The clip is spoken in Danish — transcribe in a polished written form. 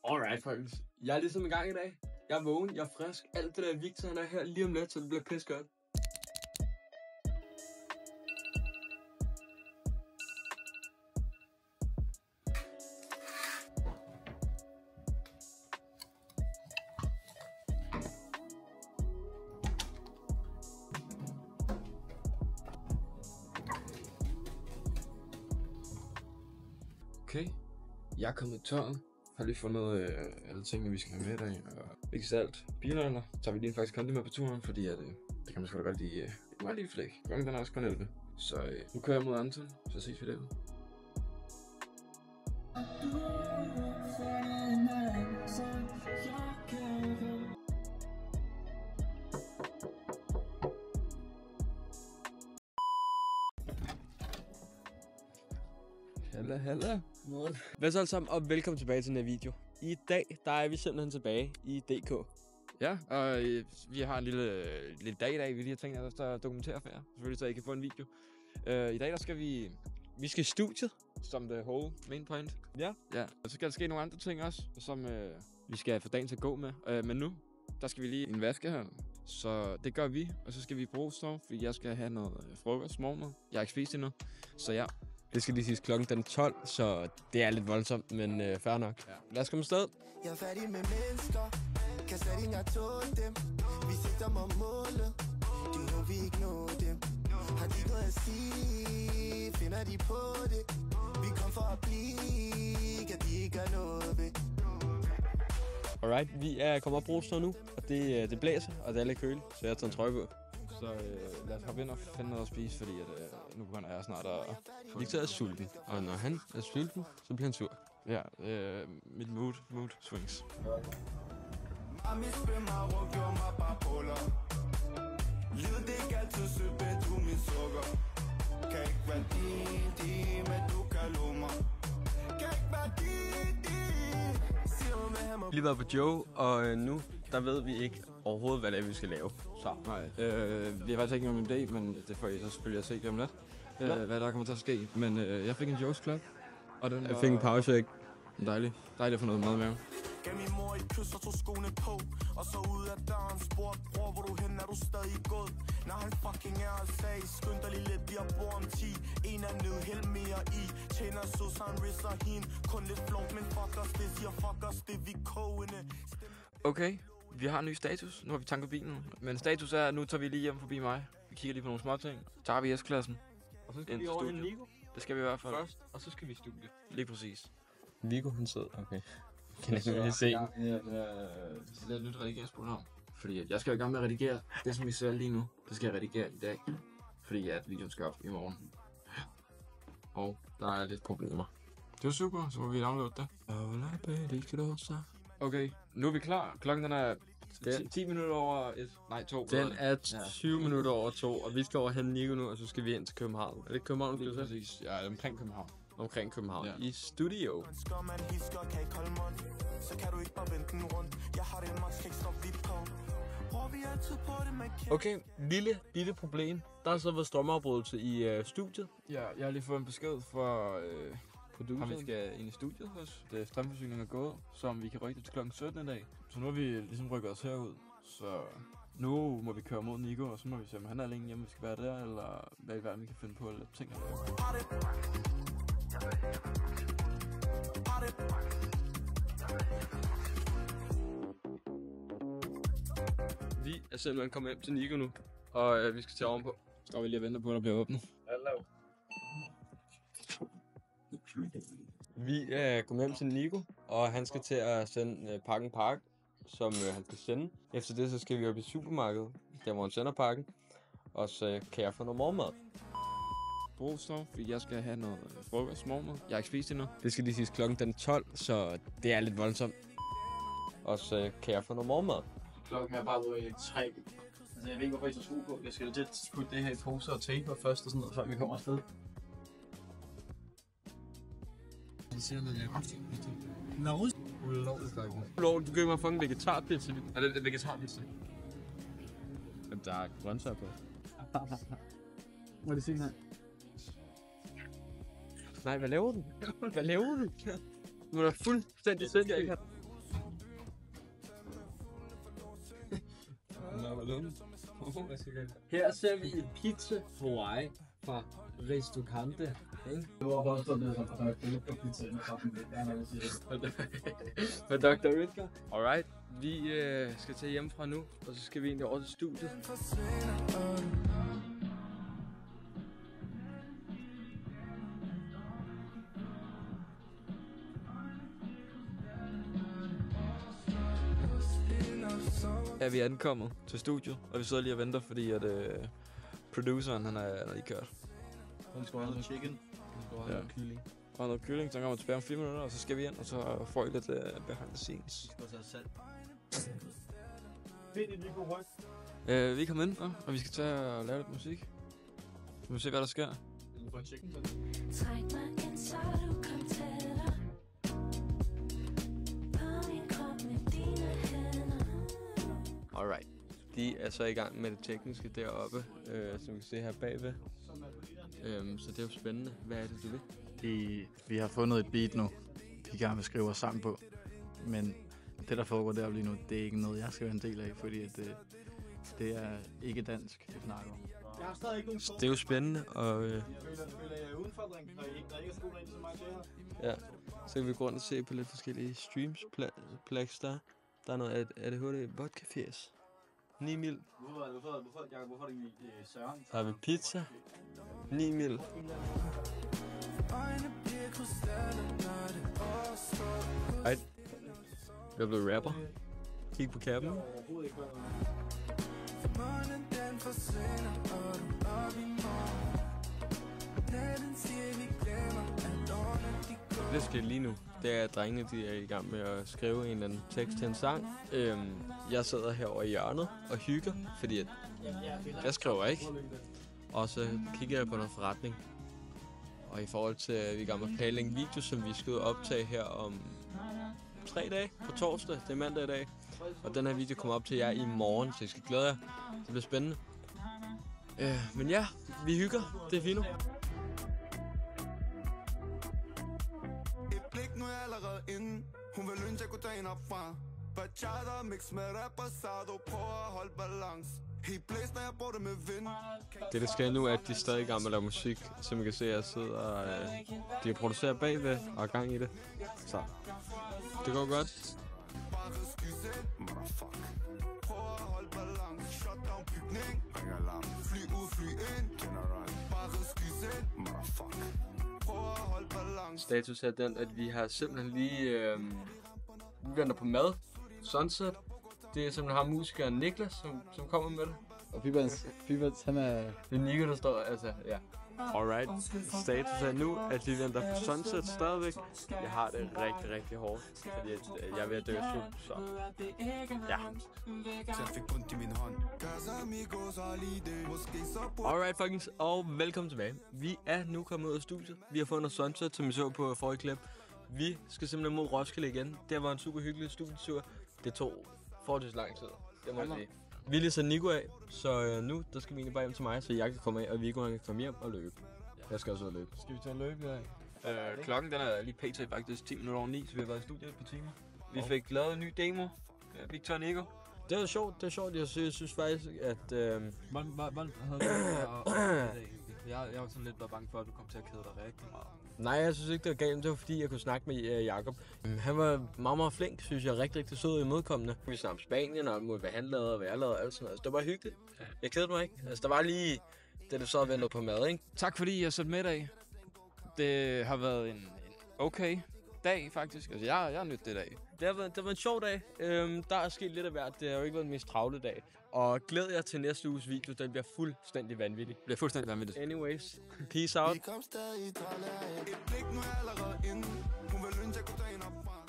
Alright, folkens. Jeg er ligesom i gang i dag. Jeg er vågen, jeg er frisk. Alt det der Victor, han er her lige om lidt, så det bliver pisse godt. Okay, jeg er kommet i tøjet. Har lige fundet alle tingene, vi skal have med i dag. Ikke salt. Bilerne tager vi lige faktisk kondi med på turen, fordi at, det kan man sgu da godt lide. Meget lige flæk. Klokken den er også kun 11. Så nu kører jeg mod Anton, så ses vi derude. Halla. Hvad så alle sammen, og velkommen tilbage til den her video. I dag, der er vi simpelthen tilbage i DK. Ja, og vi har en lille dag i dag, vi lige har tænkt os at dokumentere for jer. Selvfølgelig, så I kan få en video. I dag, der skal vi skal i studiet, som the whole main point. Ja, og så skal der ske nogle andre ting også, som vi skal få dagen til at gå med. Men nu, der skal vi lige i en vaskehal. Så det gør vi, og så skal vi bruge så, fordi jeg skal have noget frokost, morgenmad. Jeg har ikke spist endnu, så ja. Det skal lige siges klokken den 12, så det er lidt voldsomt, men fair nok. Ja. Lad os komme afsted. Jeg er færdig med mennesker, kan slet ikke engang tåle dem. Vi sigter mod målet, de nu vi ikke nå dem. Har de noget at sige, finder de på det. Vi kom for at blive, kan de ikke gøre noget ved. Alright, vi er kommet op brugt nu, og det blæser, og det er lidt køligt, så jeg har taget en trøje på. Så lad os hoppe ind og finde noget at spise, fordi at, nu begynder jeg snart at få dikteret sulten. Og når han er sulten, så bliver han sur. Ja, mit mood swings. Livet det ikke altid sødt, men du min sukker. Kan ikke være din, men du kan love mig. Kan ikke være din. Vi lige været på Joe, og nu der ved vi ikke overhovedet, hvad det er, vi skal lave. Så nej, vi har faktisk ikke nogen idé, men det får I så selvfølgelig at se det om lidt, hvad der kommer til at ske. Men jeg fik en Joe's Club, og jeg fik en powershake. Dejligt at få noget mad med. Gav min mor et kys og tog skoene på, og så ud af døren spurgte bror, hvor du hen, er du stadig gået? Når han fucking er og sagde, skynd dig lige lidt, vi har bord om 10. En er ned, helt mere i, tjener så han risser hende. Kun lidt flot, men fuck os, det siger fuck os, det vi kogende. Okay, vi har en ny status, nu har vi tanket bilen. Men status er, at nu tager vi lige hjem forbi mig. Vi kigger lige på nogle små ting, tager vi S-klassen. Og så skal vi over til Nico. Det skal vi i hvert fald. Først, og så skal vi i studiet. Lige præcis. Nico, han sidder, okay. Kan jeg lige se? Det er et nyt redigeringsprogram. Fordi jeg skal jo i gang med at redigere det, som vi ser lige nu. Det skal jeg redigere i dag. Fordi at videoen skal op i morgen. Og der er lidt problemer. Det var super, så må vi downloade det. Okay, nu er vi klar. Klokken den er 10 minutter over 1. Nej, 2. Den er 20 minutter over 2, og vi skal over hen Nico nu, og så skal vi ind til København. Er det ikke København, du vil sige? Ja, omkring København. Omkring København, ja. I studio. Okay, lille problem. Der har så været strømafbrydelse i studiet. Ja, jeg har lige fået en besked fra produceren. Vi skal ind i studiet hos. Det strømforsyningen er gået, som vi kan rykke til klokken 17 i dag. Så nu har vi ligesom rykket os herud. Så nu må vi køre mod Nico, og så må vi se, om han er alene hjemme, vi skal være der, eller hvad i verden vi kan finde på, eller ting. Vi er simpelthen kommet hjem til Nico nu, og vi skal til ovenpå. Står vi lige og venter på, at der bliver åbnet. Hallo. Vi er kommet hjem til Nico, og han skal til at sende pakken pakke, som han skal sende. Efter det så skal vi op i supermarkedet, der hvor han sender pakken, og så kan jeg få noget morgenmad. Brugstof, fordi jeg skal have noget frokost morgenmad. Jeg har ikke spist endnu. Det skal lige siges klokken den 12, så det er lidt voldsomt. Og så kan jeg få noget morgenmad. Klokken er bare ude i 3. Altså jeg ved ikke, hvorfor I tager sko på. Jeg skal lidt putte det her i poser og tape først og sådan noget, før vi kommer afsted. Det ser man, jeg er du kan mig få en vegetarpizza. Er det en vegetarpizza? Men der er grøntsager på. Må det se her? Nej, hvad laver du? Hvad laver du? Du er da fuldstændig sindssygt. Her ser vi en pizza Hawaii fra Restocante. Du har påstået det som på pizzaen. For Dr. Ritger. Alright, vi skal tage hjemmefra nu, og så skal vi egentlig over til studiet. Ja, vi er ankommet til studiet, og vi sidder lige og venter, fordi at produceren han er lige kørt. Han skal have noget chicken. noget kylling. Og noget kylling, så kommer vi tilbage om 4 minutter, og så skal vi ind, og så får I lidt behind the scenes. Vi skal også have salt. Find et lige god ryg. Vi er kommet ind, og vi skal tage og lave lidt musik. Så vi se, hvad der sker. Vi får en chicken til. Træk mig ind, så du kom tættere. På min krop med dine hænder. Alright. De er så i gang med det tekniske deroppe, som vi kan se her bagved. Så det er jo spændende. Hvad er det, du vil? Vi har fundet et beat nu, de gerne vil skrive sang på. Men det, der foregår deroppe lige nu, det er ikke noget, jeg skal være en del af, fordi at det er ikke dansk, det snakker om. Jeg har stadig ikke nogen Det er jo spændende, og Føler jeg udfordring, når der ikke er skoler ind så meget til her? ja, så kan vi gå rundt og se på lidt forskellige streams. Plex der. Der er noget ADHD vodka-fjæs. 9 mil. Hvorfor er det ikke Søren? Der har vi pizza. 9 mil. Ej. Jeg er blevet rapper. Kig på kappen. Det sker lige nu. Det er, at drengene de er i gang med at skrive en eller anden tekst til en sang. Jeg sidder herovre i hjørnet og hygger, fordi at jeg skriver ikke. Og så kigger jeg på noget forretning. Og i forhold til, at vi er i gang med at planlægge en video, som vi skal ud og optage her om 3 dage på torsdag. Det er mandag i dag. Og den her video kommer op til jer i morgen, så I skal glæde jer. Det bliver spændende. Men ja, vi hygger. Det er fint nu. Nu er jeg allerede inde. Hun vil ønske, jeg kunne tage hende op fra bachata mix med reposado. Prøver at holde balance. Helt blæst, når jeg bruger det med vind. Det, der sker nu, er, at de er stadig i gang med at lave musik. Som I kan se, jeg sidder og de har produceret bagved og er gang i det. Så det går godt. Bare skys ind, motherfuck. Prøver at holde balance. Shutdown bygning. Ring alarm. Fly ud, fly ind. General. Bare skys ind, motherfuck. Status er den, at vi har simpelthen lige vi venter på mad. Sunset. Det er simpelthen ham musikeren Niklas, som kommer med det. Og Pibans, han er... Det er Nico, der står, altså, ja. Alright. Status er nu, at vi venter på Sunset stadigvæk. Jeg har det rigtig, rigtig hårdt, fordi jeg er ved at dø af sult, så ja. Alright, folkens, og velkommen tilbage. Vi er nu kommet ud af studiet. Vi har fundet Sunset, som vi så på forrige klip. Vi skal simpelthen mod Roskilde igen. Det var en super hyggelig studietur. Det tog forholdsvis lang tid, det må jeg sige. Vi lige sætte Nico af, så nu der skal vi egentlig bare hjem til mig, så jeg kan komme af, og Viggo kan komme hjem og løbe. Jeg skal også ud og løbe. Skal vi tage en løb i dag? Klokken den er lige pt. faktisk 10 minutter over 9, så vi har været i studiet et par timer. Vi fik lavet en ny demo, Victor og Nico. Det var sjovt, Jeg synes faktisk, at... Hvordan havde du det i dag? Jeg var sådan lidt bange for, at du kom til at kede dig rigtig meget. Nej, jeg synes ikke, det var galt. Det var fordi, jeg kunne snakke med Jakob. Han var meget, meget flink, synes jeg. Rigtig, rigtig sød og imødekommende. Vi snakkede om Spanien og hvad han lavede og hvad jeg lavede og alt sådan noget. Altså, det var bare hyggeligt. Jeg kædede mig ikke. Altså, der var lige det, du så havde ventet på mad, ikke? Tak fordi jeg satte med i dag. Det har været en okay dag, faktisk. Altså, jeg har nydt det i dag. Det har været en sjov dag. Der er sket lidt af hvert. Det har jo ikke været den mest travle dag. Og glæd jer til næste uges video. Den bliver fuldstændig vanvittig. Det bliver fuldstændig vanvittigt. Anyways, peace out. Vi kom stadig i et blik, nu er jeg allerede inde. Hun vil ønske, jeg kunne tage hende op fra